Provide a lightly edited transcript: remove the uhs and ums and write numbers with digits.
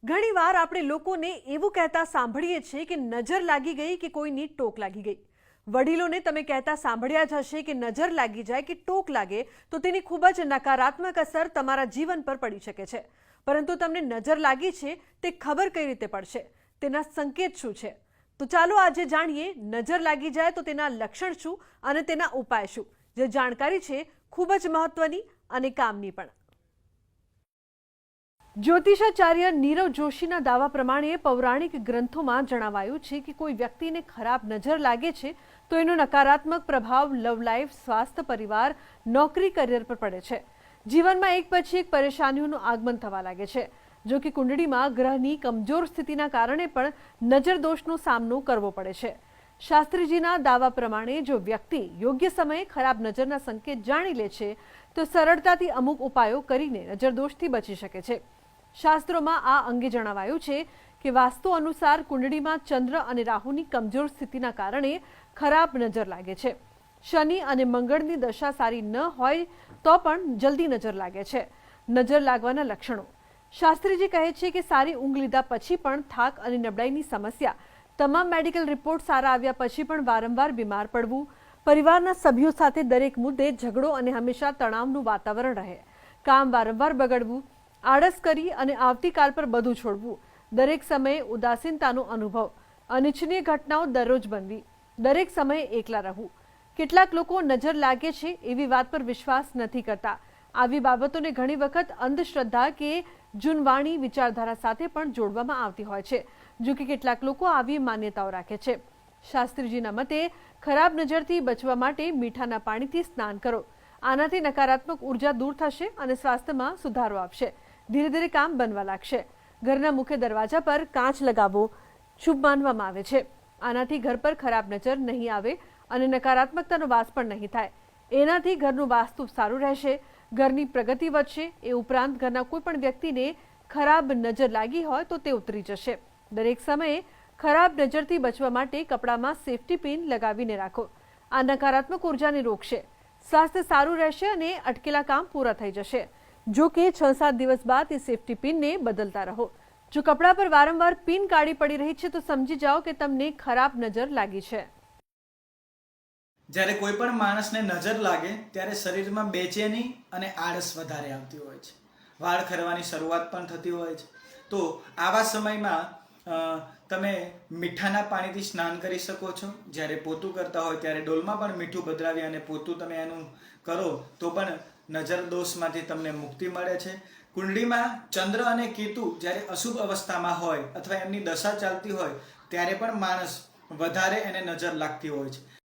ઘણીવાર આપણે લોકોને એવું કહેતા સાંભળીએ છીએ કે નજર લાગી ગઈ કે કોઈની ટોક લાગી ગઈ. વડીલોને તમે કહેતા સાંભળ્યા જ હશે કે નજર લાગી જાય કે ટોક લાગે તો તેની ખૂબ જ નકારાત્મક અસર તમારા જીવન પર પડી શકે છે. પરંતુ તમને નજર લાગી છે તે ખબર કઈ રીતે પડશે? તેના સંકેત શું છે? તો ચાલો આજે જાણીએ નજર લાગી જાય તો તેના લક્ષણ શું અને તેના ઉપાય શું. જે જાણકારી છે ખૂબ જ મહત્વની અને કામની પણ. જ્યોતિષાચાર્ય નીરવ જોશીના દાવા પ્રમાણે પૌરાણિક ગ્રંથોમાં જણાવાયું છે કે કોઈ વ્યક્તિને ખરાબ નજર લાગે છે તો એનો નકારાત્મક પ્રભાવ લવ લાઈફ, સ્વાસ્થ્ય, પરિવાર, નોકરી, કરિયર પર પડે છે. જીવનમાં એક પછી એક પરેશાનીઓનું આગમન થવા લાગે છે. જો કે કુંડળીમાં ગ્રહની કમજોર સ્થિતિના કારણે પણ નજર દોષનો સામનો કરવો પડે છે. શાસ્ત્રીજીના દાવા પ્રમાણે જો વ્યક્તિ યોગ્ય સમયે ખરાબ નજરના સંકેત જાણી લે છે તો સરળતાથી અમુક ઉપાયો કરીને નજરદોષથી બચી શકે છે. શાસ્ત્રોમાં આ અંગે જણાવાયું છે કે વાસ્તુ અનુસાર કુંડળીમાં ચંદ્ર અને રાહુની કમજોર સ્થિતિના કારણે ખરાબ નજર લાગે છે. શનિ અને મંગળની દશા સારી ન હોય તો પણ જલ્દી નજર લાગે છે. નજર લાગવાના લક્ષણો. શાસ્ત્રીજી કહે છે કે સારી ઊંઘ લીધા પછી પણ થાક અને નબળાઈની સમસ્યા, તમામ મેડિકલ રિપોર્ટ સારા આવ્યા પછી પણ વારંવાર બીમાર પડવું, પરિવારના સભ્યો સાથે દરેક મુદ્દે ઝઘડો અને હંમેશા તણાવનું વાતાવરણ રહે, કામ વારંવાર બગડવું, આળસ કરી અને આવતીકાલ પર બધું છોડવું, દરેક સમયે ઉદાસીનતાનો અનુભવ, અનિચ્છનીય ઘટનાઓ દરરોજ બનવી, દરેક સમયે એકલા રહેવું. કેટલાક લોકો નજર લાગે છે એવી વાત પર વિશ્વાસ નથી કરતા. આવી બાબતોને ઘણી વખત અંધશ્રદ્ધા કે જૂનવાણી વિચારધારા સાથે પણ જોડવામાં આવતી હોય છે. જો કે કેટલાક લોકો આવી માન્યતાઓ રાખે છે. શાસ્ત્રીજીના મતે ખરાબ નજરથી બચવા માટે મીઠાના પાણીથી સ્નાન કરો. આનાથી નકારાત્મક ઉર્જા દૂર થશે અને સ્વાસ્થ્યમાં સુધારો આવશે. ધીરે ધીરે કામ બનવા લાગશે. ઘરના મુખ્ય દરવાજા પર કાચ લગાવવો શુભ માનવામાં આવે છે. આનાથી ઘર પર ખરાબ નજર નહીં આવે અને નકારાત્મકતાનો વાસ પણ નહીં થાય. એનાથી ઘરનું વાસ્તુ સારું રહેશે, ઘરની પ્રગતિ વધશે. એ ઉપરાંત ઘરના કોઈ પણ વ્યક્તિને ખરાબ નજર લાગી હોય તો તે ઉતરી જશે. દરેક સમયે ખરાબ નજરથી બચવા માટે કપડામાં સેફ્ટી પિન લગાવીને રાખો. આ નકારાત્મક ઉર્જાને રોકશે. સ્વાસ્થ્ય સારું રહેશે અને અટકેલા કામ પૂરા થઈ જશે. જો કે 6-7 દિવસ બાદ એ સેફ્ટી પિનને બદલતા રહો. જો કપડા પર વારંવાર પિન કાળી પડી રહી છે તો સમજી જાઓ કે તમને ખરાબ નજર લાગી છે. જ્યારે કોઈ પણ માણસને નજર લાગે ત્યારે શરીરમાં બેચેની અને આળસ વધારે આવતી હોય છે. વાળ ખરવાની શરૂઆત પણ થતી હોય છે. તો આવા સમયમાં તમે મીઠાના પાણીથી સ્નાન કરી શકો છો. જ્યારે પોતું કરતા હોય ત્યારે ડોલમાં પણ મીઠું પધરાવી અને પોતું તમે એનું કરો તો પણ નજર દોષમાંથી તમને મુક્તિ મળે છે. કુંડળીમાં ચંદ્ર અને કેતુ જ્યારે અશુભ અવસ્થામાં હોય અથવા એમની દશા ચાલતી હોય ત્યારે પણ માણસ વધારે એને નજર લાગતી હોય છે.